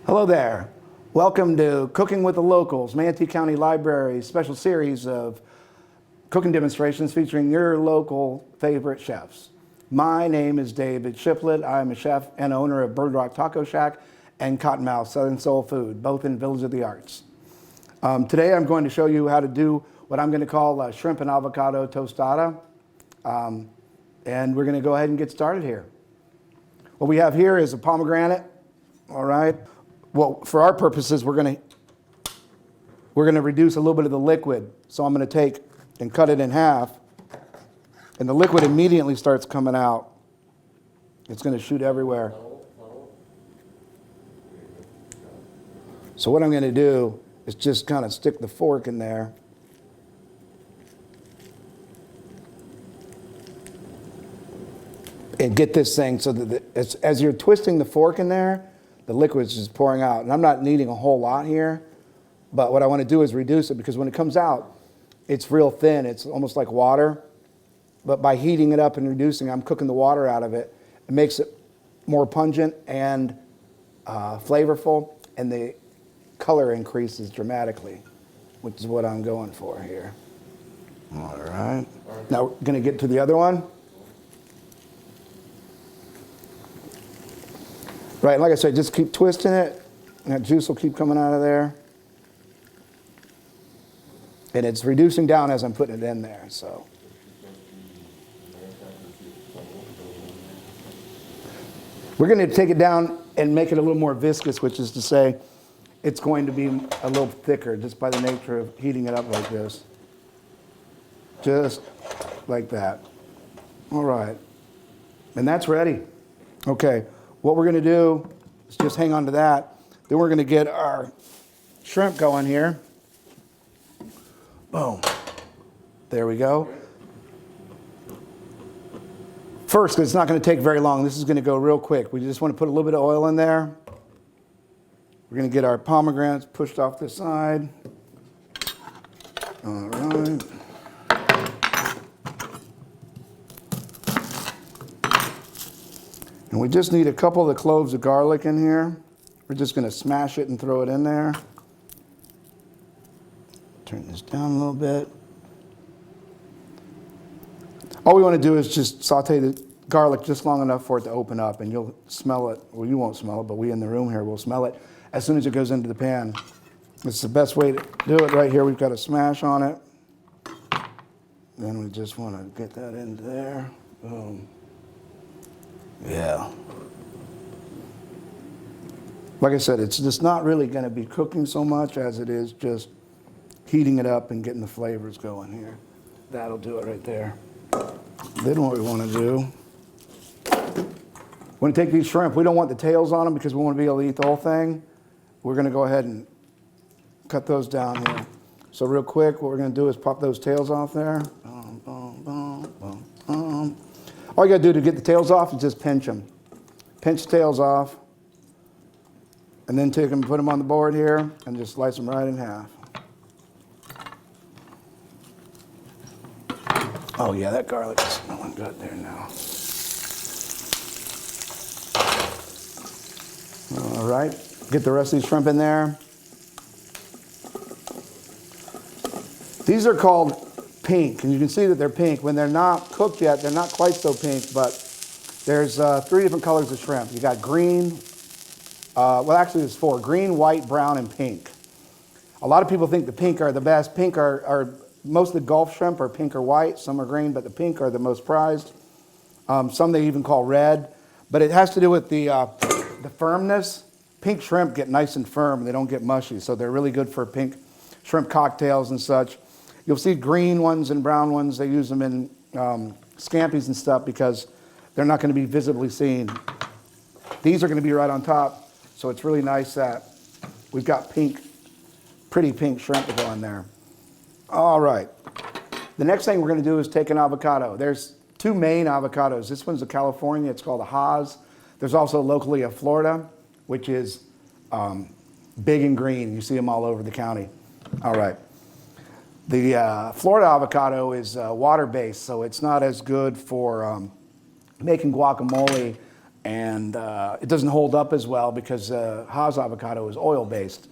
Hello there. Welcome to Cooking with the Locals, Manatee County Library's special series of cooking demonstrations featuring your local favorite chefs. My name is David Shiplet. I'm a chef and owner of Bird Rock Taco Shack and Cottonmouth Southern Soul Food, both in Village of the Arts. Today I'm going to show you how to do what I'm going to call shrimp and avocado tostada. And we're going to go ahead and get started here. What we have here is a pomegranate, all right? Well, for our purposes, we're going to reduce a little bit of the liquid. So I'm going to take and cut it in half, and the liquid immediately starts coming out. It's going to shoot everywhere. So what I'm going to do is just kind of stick the fork in there. And get this thing so that as you're twisting the fork in there, the liquid's just pouring out. And I'm not needing a whole lot here, but what I want to do is reduce it, because when it comes out, it's real thin. It's almost like water. But by heating it up and reducing, I'm cooking the water out of it. It makes it more pungent and flavorful, and the color increases dramatically, which is what I'm going for here. All right. Now we're going to get to the other one. Right, like I said, just keep twisting it, and that juice will keep coming out of there. And it's reducing down as I'm putting it in there, so. We're going to take it down and make it a little more viscous, which is to say it's going to be a little thicker just by the nature of heating it up like this. Just like that. All right. And that's ready. Okay. What we're going to do is just hang on to that. Then we're going to get our shrimp going here. Boom. There we go. First, it's not going to take very long. This is going to go real quick. We just want to put a little bit of oil in there. We're going to get our pomegranates pushed off the side. All right. And we just need a couple of the cloves of garlic in here. We're just going to smash it and throw it in there. Turn this down a little bit. All we want to do is just saute the garlic just long enough for it to open up, and you'll smell it. Well, you won't smell it, but we in the room here will smell it as soon as it goes into the pan. It's the best way to do it right here. We've got a smash on it. Then we just want to get that in there. Boom. Yeah. Like I said, it's just not really going to be cooking so much as it is just heating it up and getting the flavors going here. That'll do it right there. Then what we want to do, when we take these shrimp, we don't want the tails on them because we want to be able to eat the whole thing. We're going to go ahead and cut those down here. So real quick, what we're going to do is pop those tails off there. Boom, boom, boom, boom, boom. All you got to do to get the tails off is just pinch them. Pinch the tails off, and then take them and put them on the board here, and just slice them right in half. Oh yeah, that garlic is smelling good there now. All right, get the rest of these shrimp in there. These are called pink, and you can see that they're pink. When they're not cooked yet, they're not quite so pink, but there's 3 different colors of shrimp. You got green, well actually there's 4, green, white, brown, and pink. A lot of people think the pink are the best. Pink are most of the Gulf shrimp are pink or white, some are green, but the pink are the most prized. Some they even call red, but it has to do with the firmness. Pink shrimp get nice and firm, they don't get mushy, so they're really good for pink shrimp cocktails and such. You'll see green ones and brown ones. They use them in scampies and stuff because they're not going to be visibly seen. These are going to be right on top, so it's really nice that we've got pretty pink shrimp to go in there. All right. The next thing we're going to do is take an avocado. There's two main avocados. This one's a California. It's called a Haas. There's also locally a Florida, which is big and green. You see them all over the county. All right. The Florida avocado is water-based, so it's not as good for making guacamole, and it doesn't hold up as well because Haas avocado is oil-based,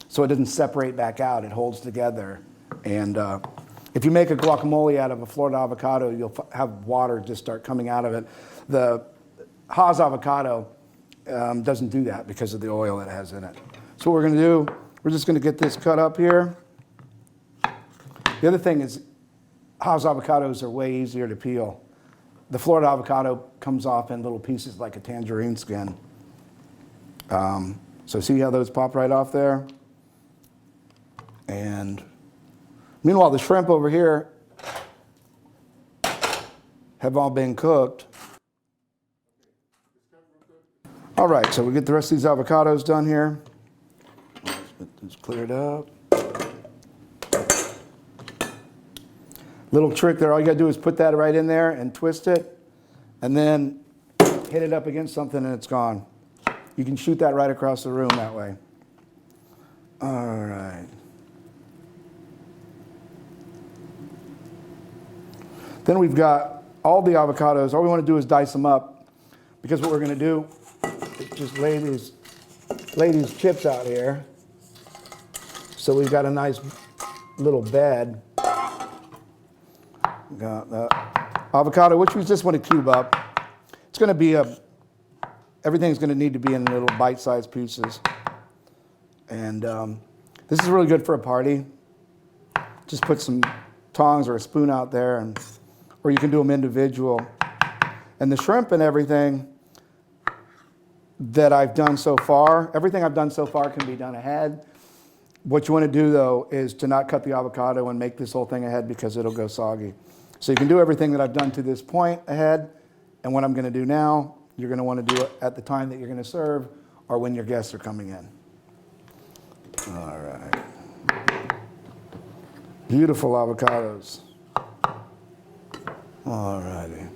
so it doesn't separate back out. It holds together. And if you make a guacamole out of a Florida avocado, you'll have water just start coming out of it. The Haas avocado doesn't do that because of the oil it has in it. So what we're going to do, we're just going to get this cut up here. The other thing is Haas avocados are way easier to peel. The Florida avocado comes off in little pieces like a tangerine skin. So see how those pop right off there? And meanwhile, the shrimp over here have all been cooked. All right, so we get the rest of these avocados done here. Let's get this cleared up. Little trick there, all you gotta do is put that right in there and twist it, and then hit it up against something and it's gone. You can shoot that right across the room that way. All right. Then we've got all the avocados. All we want to do is dice them up, because what we're going to do is just lay these chips out here. So we've got a nice little bed. We got the avocado, which we just want to cube up. It's going to be everything's going to need to be in little bite-sized pieces. And this is really good for a party. Just put some tongs or a spoon out there, or you can do them individual. And the shrimp and everything that I've done so far, everything I've done so far can be done ahead. What you want to do, though, is to not cut the avocado and make this whole thing ahead, because it'll go soggy. So you can do everything that I've done to this point ahead, and what I'm going to do now, you're going to want to do it at the time that you're going to serve or when your guests are coming in. All right. Beautiful avocados. All righty.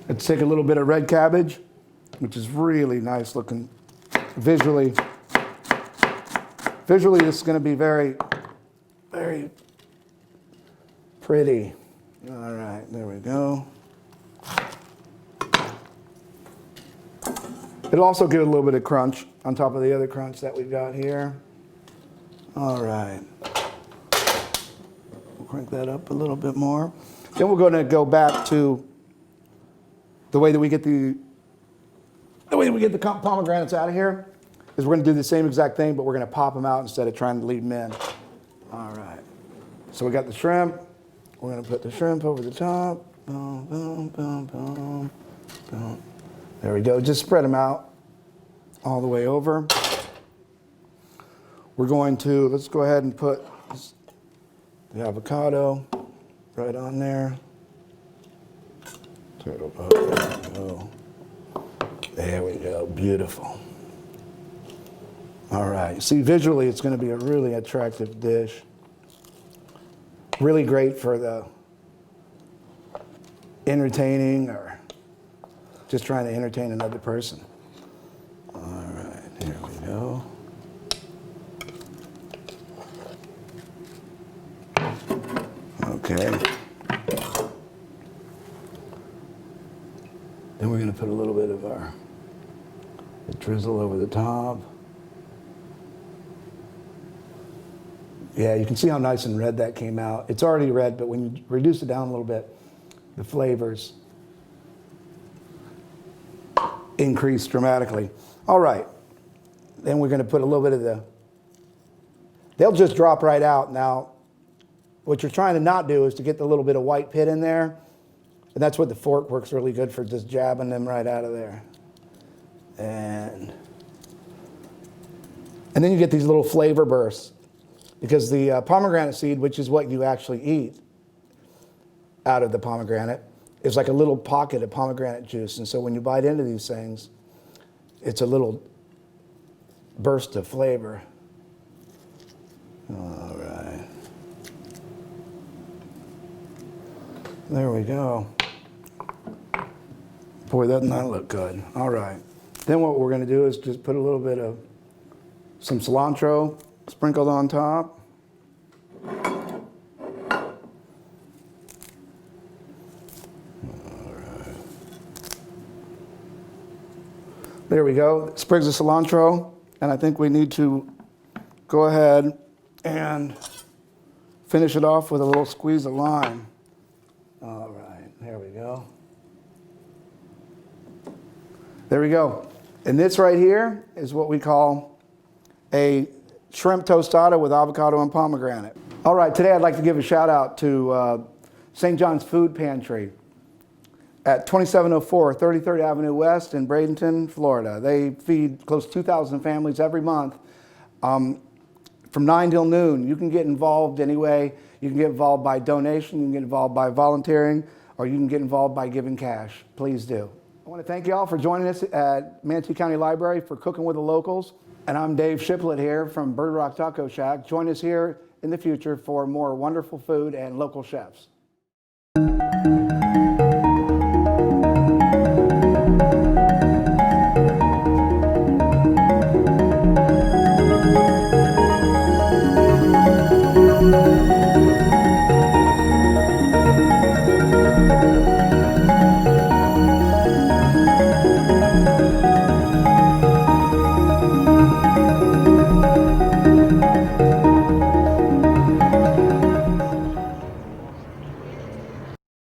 Let's take a little bit of red cabbage, which is really nice looking visually. Visually, this is going to be very, very pretty. All right, there we go. It'll also give it a little bit of crunch on top of the other crunch that we've got here. All right. We'll crank that up a little bit more. Then we're going to go back to the way that we get the pomegranates out of here. Is we're going to do the same exact thing, but we're going to pop them out instead of trying to leave them in. All right. So we got the shrimp. We're going to put the shrimp over the top. Boom, boom, boom, boom, boom. There we go. Just spread them out all the way over. We're going to, let's go ahead and put the avocado right on there. Turtle, oh, there we go. There we go. Beautiful. All right. See, visually, it's going to be a really attractive dish. Really great for the entertaining or just trying to entertain another person. All right. Here we go. Okay. Then we're going to put a little bit of our drizzle over the top. Yeah, you can see how nice and red that came out. It's already red, but when you reduce it down a little bit, the flavors increase dramatically. All right. Then we're going to put a little bit of they'll just drop right out. Now, what you're trying to not do is to get the little bit of white pit in there. And that's what the fork works really good for, just jabbing them right out of there. And then you get these little flavor bursts. Because the pomegranate seed, which is what you actually eat out of the pomegranate, is like a little pocket of pomegranate juice. And so when you bite into these things, it's a little burst of flavor. All right. There we go. Boy, doesn't that look good. All right. Then what we're going to do is just put a little bit of some cilantro sprinkled on top. All right. There we go. Sprigs of cilantro. And I think we need to go ahead and finish it off with a little squeeze of lime. All right. There we go. There we go. And this right here is what we call a shrimp tostada with avocado and pomegranate. All right, today I'd like to give a shout out to St. John's Food Pantry at 2704 33rd Avenue West in Bradenton, Florida. They feed close to 2,000 families every month from 9 till noon. You can get involved anyway. You can get involved by donation, you can get involved by volunteering, or you can get involved by giving cash. Please do. I want to thank you all for joining us at Manatee County Library for Cooking with the Locals. And I'm Dave Shiplet here from Bird Rock Taco Shack. Join us here in the future for more wonderful food and local chefs.